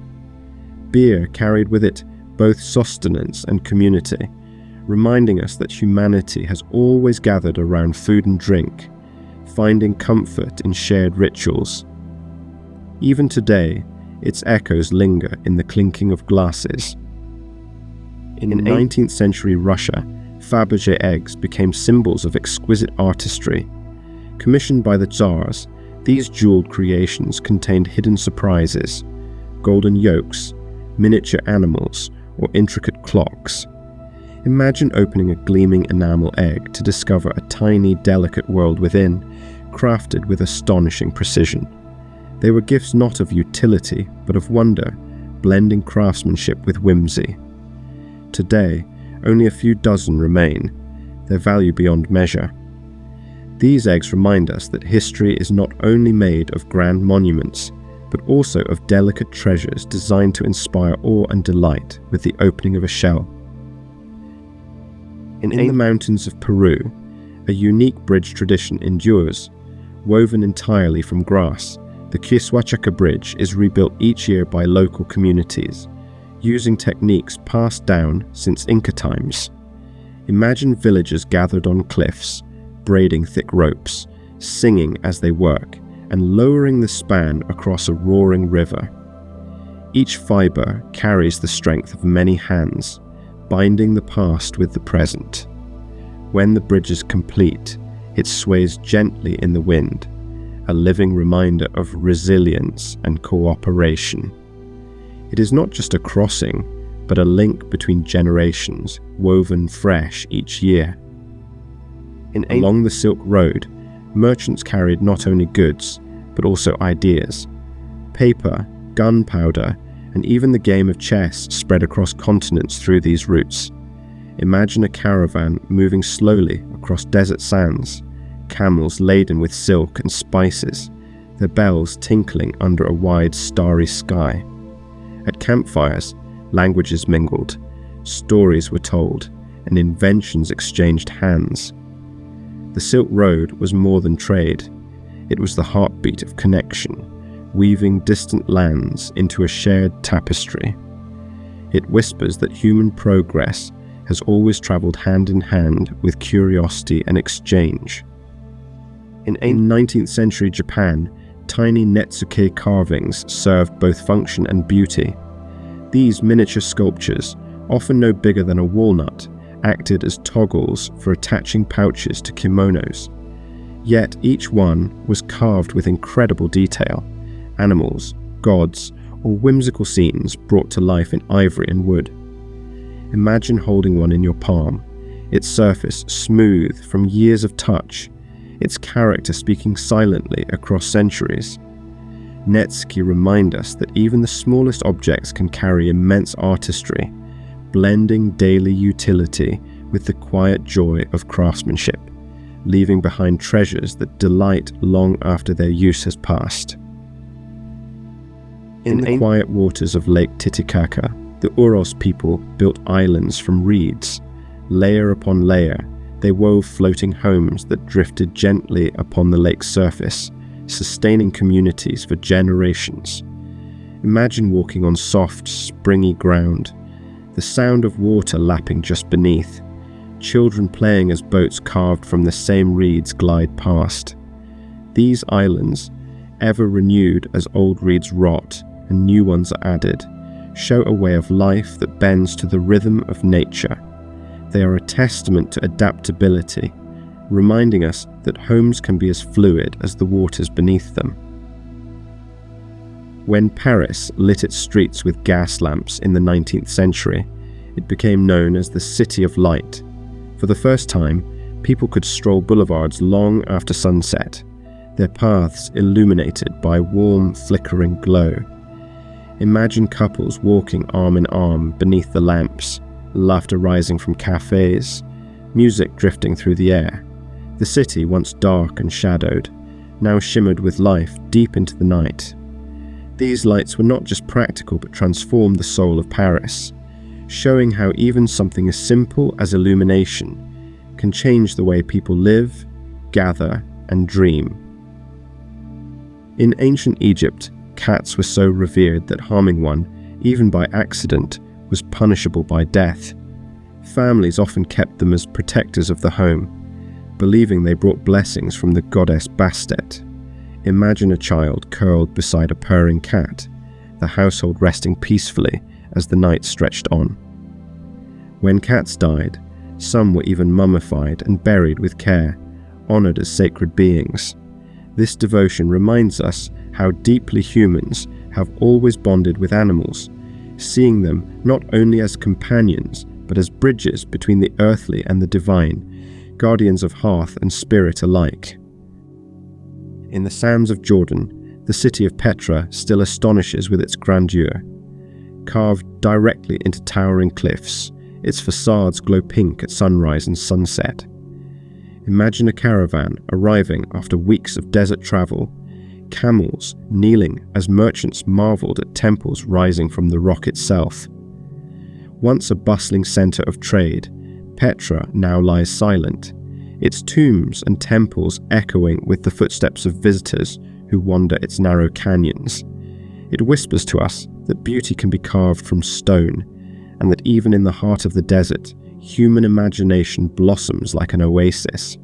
Beer carried with it both sustenance and community, reminding us that humanity has always gathered around food and drink, finding comfort in shared rituals. Even today, its echoes linger in the clinking of glasses. In 19th century Russia, Fabergé eggs became symbols of exquisite artistry. Commissioned by the Tsars, these jeweled creations contained hidden surprises, golden yolks, miniature animals, or intricate clocks. Imagine opening a gleaming enamel egg to discover a tiny, delicate world within, crafted with astonishing precision. They were gifts not of utility, but of wonder, blending craftsmanship with whimsy. Today, only a few dozen remain, their value beyond measure. These eggs remind us that history is not only made of grand monuments, but also of delicate treasures designed to inspire awe and delight with the opening of a shell. In the mountains of Peru, a unique bridge tradition endures. Woven entirely from grass, the Quishuachaca Bridge is rebuilt each year by local communities, using techniques passed down since Inca times. Imagine villagers gathered on cliffs, braiding thick ropes, singing as they work, and lowering the span across a roaring river. Each fiber carries the strength of many hands, binding the past with the present. When the bridge is complete, it sways gently in the wind, a living reminder of resilience and cooperation. It is not just a crossing, but a link between generations, woven fresh each year. Along the Silk Road, merchants carried not only goods, but also ideas. Paper, gunpowder, and even the game of chess spread across continents through these routes. Imagine a caravan moving slowly across desert sands, camels laden with silk and spices, their bells tinkling under a wide starry sky. At campfires, languages mingled, stories were told, and inventions exchanged hands. The Silk Road was more than trade. It was the heartbeat of connection, weaving distant lands into a shared tapestry. It whispers that human progress has always traveled hand in hand with curiosity and exchange. In 19th century Japan, tiny netsuke carvings served both function and beauty. These miniature sculptures, often no bigger than a walnut, acted as toggles for attaching pouches to kimonos. Yet each one was carved with incredible detail, animals, gods, or whimsical scenes brought to life in ivory and wood. Imagine holding one in your palm, its surface smooth from years of touch, its character speaking silently across centuries. Netsuke remind us that even the smallest objects can carry immense artistry, blending daily utility with the quiet joy of craftsmanship, leaving behind treasures that delight long after their use has passed. In the quiet waters of Lake Titicaca, the Uros people built islands from reeds. Layer upon layer, they wove floating homes that drifted gently upon the lake's surface, sustaining communities for generations. Imagine walking on soft, springy ground, the sound of water lapping just beneath, children playing as boats carved from the same reeds glide past. These islands, ever renewed as old reeds rot and new ones are added, show a way of life that bends to the rhythm of nature. They are a testament to adaptability, reminding us that homes can be as fluid as the waters beneath them. When Paris lit its streets with gas lamps in the 19th century, it became known as the City of Light. For the first time, people could stroll boulevards long after sunset, their paths illuminated by warm, flickering glow. Imagine couples walking arm in arm beneath the lamps, laughter rising from cafes, music drifting through the air. The city, once dark and shadowed, now shimmered with life deep into the night. These lights were not just practical but transformed the soul of Paris, showing how even something as simple as illumination can change the way people live, gather, and dream. In ancient Egypt, cats were so revered that harming one, even by accident, was punishable by death. Families often kept them as protectors of the home, believing they brought blessings from the goddess Bastet. Imagine a child curled beside a purring cat, the household resting peacefully as the night stretched on. When cats died, some were even mummified and buried with care, honored as sacred beings. This devotion reminds us how deeply humans have always bonded with animals, seeing them not only as companions, but as bridges between the earthly and the divine, guardians of hearth and spirit alike. In the sands of Jordan, the city of Petra still astonishes with its grandeur. Carved directly into towering cliffs, its facades glow pink at sunrise and sunset. Imagine a caravan arriving after weeks of desert travel, camels kneeling as merchants marveled at temples rising from the rock itself. Once a bustling center of trade, Petra now lies silent, its tombs and temples echoing with the footsteps of visitors who wander its narrow canyons. It whispers to us that beauty can be carved from stone, and that even in the heart of the desert, human imagination blossoms like an oasis.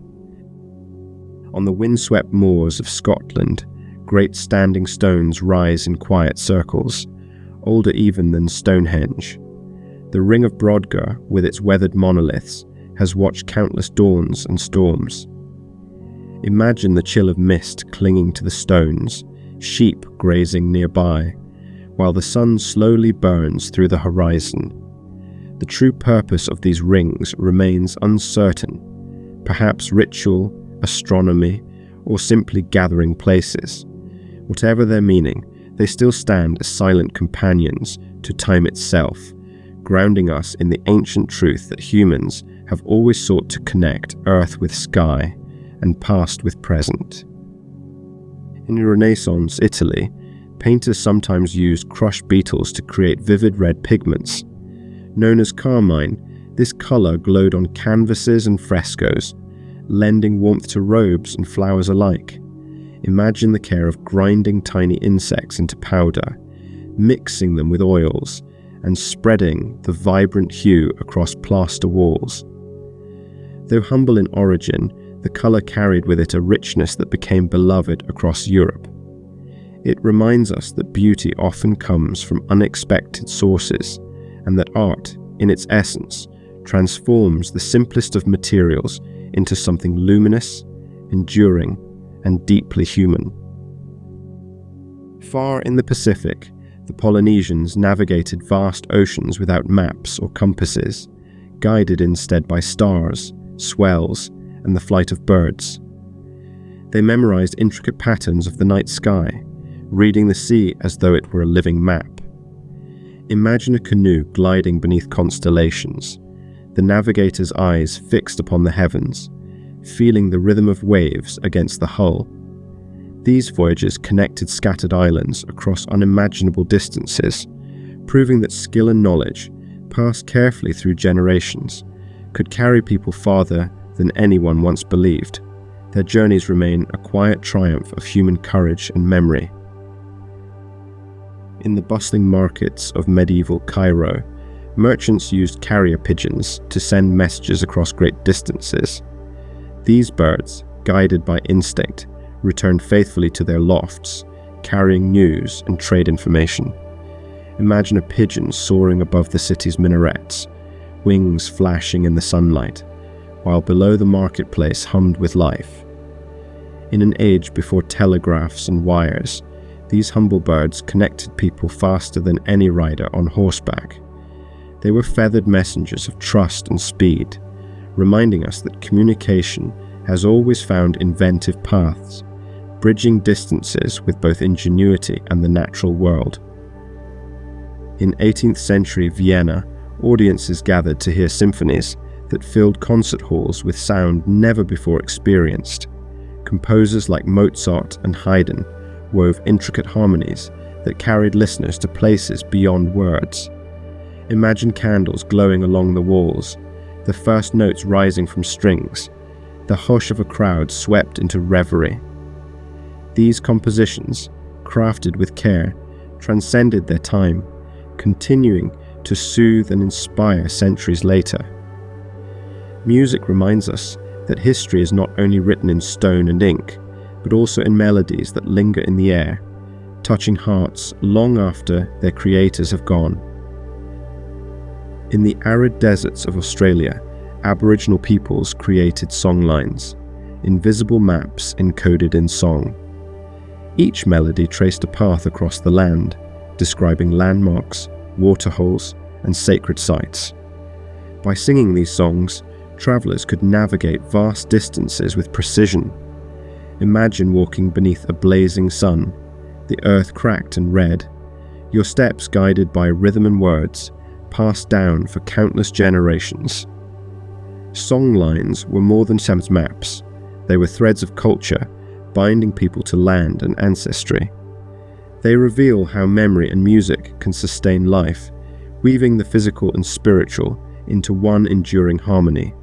On the windswept moors of Scotland, great standing stones rise in quiet circles, older even than Stonehenge. The ring of Brodgar, with its weathered monoliths, has watched countless dawns and storms. Imagine the chill of mist clinging to the stones, sheep grazing nearby, while the sun slowly burns through the horizon. The true purpose of these rings remains uncertain, perhaps ritual, astronomy, or simply gathering places. Whatever their meaning, they still stand as silent companions to time itself, grounding us in the ancient truth that humans have always sought to connect earth with sky and past with present. In Renaissance Italy, painters sometimes used crushed beetles to create vivid red pigments. Known as carmine, this color glowed on canvases and frescoes, lending warmth to robes and flowers alike. Imagine the care of grinding tiny insects into powder, mixing them with oils, and spreading the vibrant hue across plaster walls. Though humble in origin, the color carried with it a richness that became beloved across Europe. It reminds us that beauty often comes from unexpected sources, and that art, in its essence, transforms the simplest of materials into something luminous, enduring, and deeply human. Far in the Pacific, the Polynesians navigated vast oceans without maps or compasses, guided instead by stars, swells, and the flight of birds. They memorized intricate patterns of the night sky, reading the sea as though it were a living map. Imagine a canoe gliding beneath constellations, the navigator's eyes fixed upon the heavens, feeling the rhythm of waves against the hull. These voyages connected scattered islands across unimaginable distances, proving that skill and knowledge, passed carefully through generations, could carry people farther than anyone once believed. Their journeys remain a quiet triumph of human courage and memory. In the bustling markets of medieval Cairo, merchants used carrier pigeons to send messages across great distances. These birds, guided by instinct, returned faithfully to their lofts, carrying news and trade information. Imagine a pigeon soaring above the city's minarets, wings flashing in the sunlight, while below the marketplace hummed with life. In an age before telegraphs and wires, these humble birds connected people faster than any rider on horseback. They were feathered messengers of trust and speed, reminding us that communication has always found inventive paths, bridging distances with both ingenuity and the natural world. In 18th century Vienna, audiences gathered to hear symphonies that filled concert halls with sound never before experienced. Composers like Mozart and Haydn wove intricate harmonies that carried listeners to places beyond words. Imagine candles glowing along the walls, the first notes rising from strings, the hush of a crowd swept into reverie. These compositions, crafted with care, transcended their time, continuing to soothe and inspire centuries later. Music reminds us that history is not only written in stone and ink, but also in melodies that linger in the air, touching hearts long after their creators have gone. In the arid deserts of Australia, Aboriginal peoples created songlines, invisible maps encoded in song. Each melody traced a path across the land, describing landmarks, waterholes, and sacred sites. By singing these songs, travelers could navigate vast distances with precision. Imagine walking beneath a blazing sun, the earth cracked and red, your steps guided by rhythm and words, passed down for countless generations. Songlines were more than maps. They were threads of culture, binding people to land and ancestry. They reveal how memory and music can sustain life, weaving the physical and spiritual into one enduring harmony.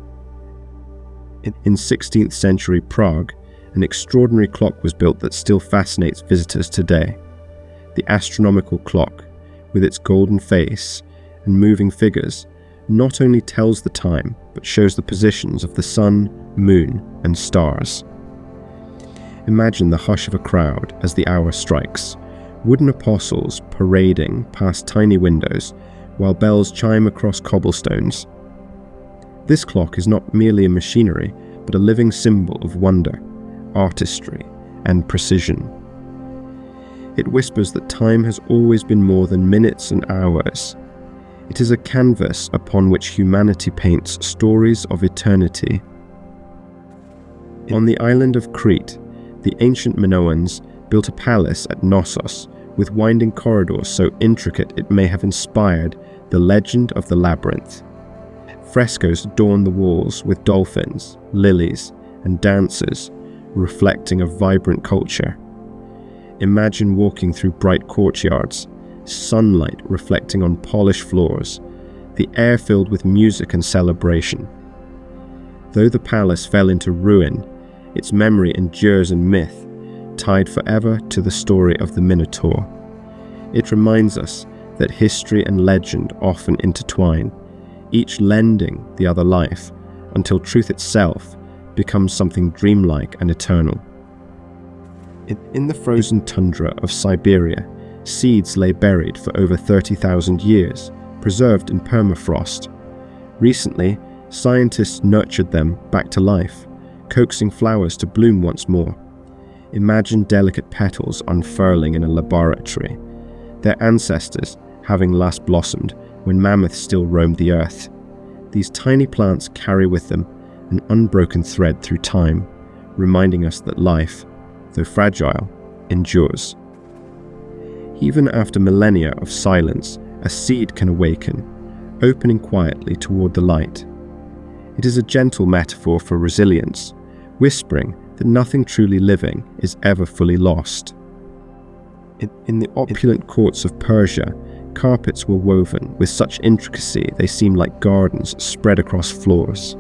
In 16th century Prague, an extraordinary clock was built that still fascinates visitors today. The astronomical clock, with its golden face and moving figures, not only tells the time, but shows the positions of the sun, moon, and stars. Imagine the hush of a crowd as the hour strikes, wooden apostles parading past tiny windows while bells chime across cobblestones. This clock is not merely a machinery, but a living symbol of wonder, artistry, and precision. It whispers that time has always been more than minutes and hours. It is a canvas upon which humanity paints stories of eternity. On the island of Crete, the ancient Minoans built a palace at Knossos with winding corridors so intricate it may have inspired the legend of the labyrinth. Frescoes adorn the walls with dolphins, lilies, and dancers, reflecting a vibrant culture. Imagine walking through bright courtyards, sunlight reflecting on polished floors, the air filled with music and celebration. Though the palace fell into ruin, its memory endures in myth, tied forever to the story of the Minotaur. It reminds us that history and legend often intertwine, each lending the other life, until truth itself becomes something dreamlike and eternal. In the frozen tundra of Siberia, seeds lay buried for over 30,000 years, preserved in permafrost. Recently, scientists nurtured them back to life, coaxing flowers to bloom once more. Imagine delicate petals unfurling in a laboratory, their ancestors having last blossomed when mammoths still roamed the earth. These tiny plants carry with them an unbroken thread through time, reminding us that life, though fragile, endures. Even after millennia of silence, a seed can awaken, opening quietly toward the light. It is a gentle metaphor for resilience, whispering that nothing truly living is ever fully lost. In the opulent courts of Persia, carpets were woven with such intricacy they seemed like gardens spread across floors.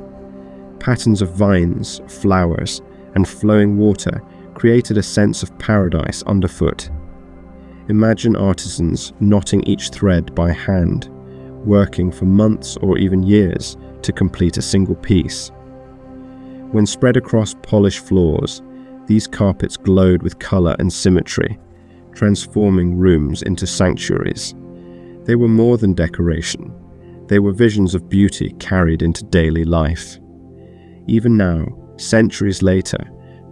Patterns of vines, flowers, and flowing water created a sense of paradise underfoot. Imagine artisans knotting each thread by hand, working for months or even years to complete a single piece. When spread across polished floors, these carpets glowed with color and symmetry, transforming rooms into sanctuaries. They were more than decoration. They were visions of beauty carried into daily life. Even now, centuries later,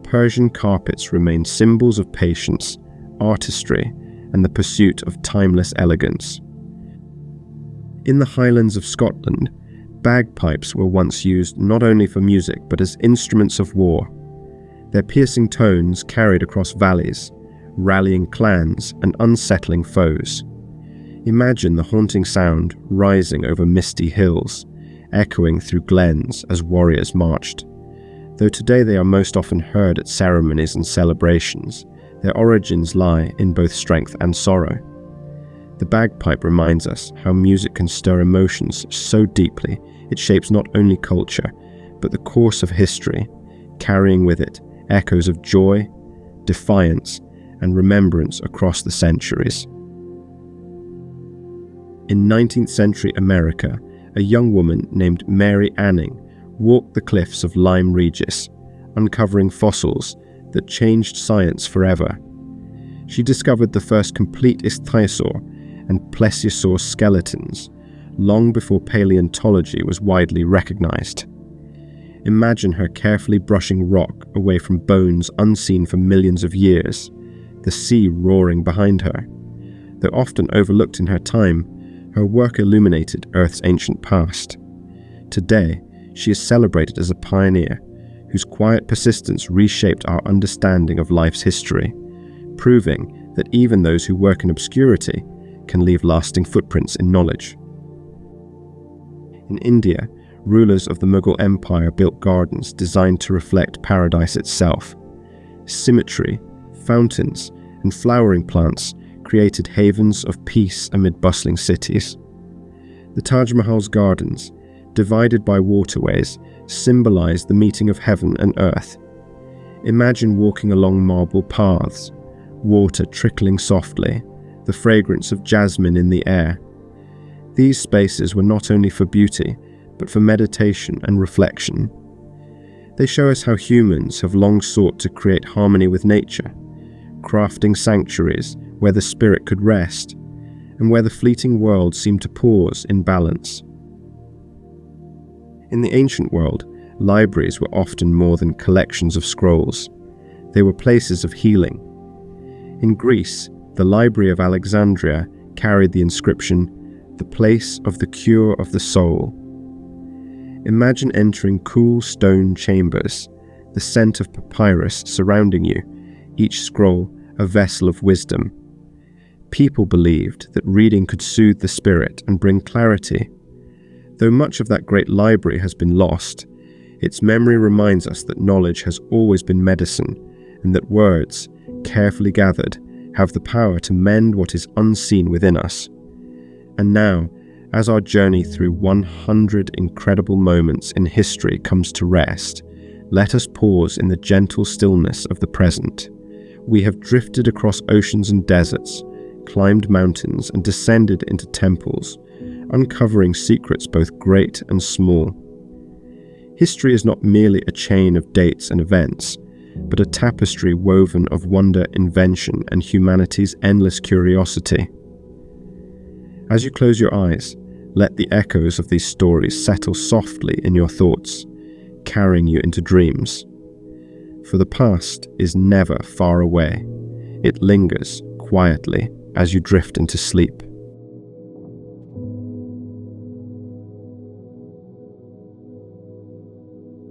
Persian carpets remain symbols of patience, artistry, and the pursuit of timeless elegance. In the Highlands of Scotland, bagpipes were once used not only for music but as instruments of war. Their piercing tones carried across valleys, rallying clans and unsettling foes. Imagine the haunting sound rising over misty hills, echoing through glens as warriors marched. Though today they are most often heard at ceremonies and celebrations, their origins lie in both strength and sorrow. The bagpipe reminds us how music can stir emotions so deeply it shapes not only culture, but the course of history, carrying with it echoes of joy, defiance, and remembrance across the centuries. In 19th century America, a young woman named Mary Anning walked the cliffs of Lyme Regis, uncovering fossils that changed science forever. She discovered the first complete ichthyosaur and plesiosaur skeletons long before paleontology was widely recognized. Imagine her carefully brushing rock away from bones unseen for millions of years, the sea roaring behind her. Though often overlooked in her time, her work illuminated Earth's ancient past. Today, she is celebrated as a pioneer whose quiet persistence reshaped our understanding of life's history, proving that even those who work in obscurity can leave lasting footprints in knowledge. In India, rulers of the Mughal Empire built gardens designed to reflect paradise itself. Symmetry, fountains, and flowering plants created havens of peace amid bustling cities. The Taj Mahal's gardens, divided by waterways, symbolize the meeting of heaven and earth. Imagine walking along marble paths, water trickling softly, the fragrance of jasmine in the air. These spaces were not only for beauty, but for meditation and reflection. They show us how humans have long sought to create harmony with nature, crafting sanctuaries where the spirit could rest, and where the fleeting world seemed to pause in balance. In the ancient world, libraries were often more than collections of scrolls. They were places of healing. In Greece, the Library of Alexandria carried the inscription, "The place of the cure of the soul." Imagine entering cool stone chambers, the scent of papyrus surrounding you, each scroll a vessel of wisdom. People believed that reading could soothe the spirit and bring clarity. Though much of that great library has been lost, its memory reminds us that knowledge has always been medicine, and that words, carefully gathered, have the power to mend what is unseen within us. And now, as our journey through 100 incredible moments in history comes to rest, let us pause in the gentle stillness of the present. We have drifted across oceans and deserts, climbed mountains and descended into temples, uncovering secrets both great and small. History is not merely a chain of dates and events, but a tapestry woven of wonder, invention, and humanity's endless curiosity. As you close your eyes, let the echoes of these stories settle softly in your thoughts, carrying you into dreams. For the past is never far away. It lingers quietly as you drift into sleep.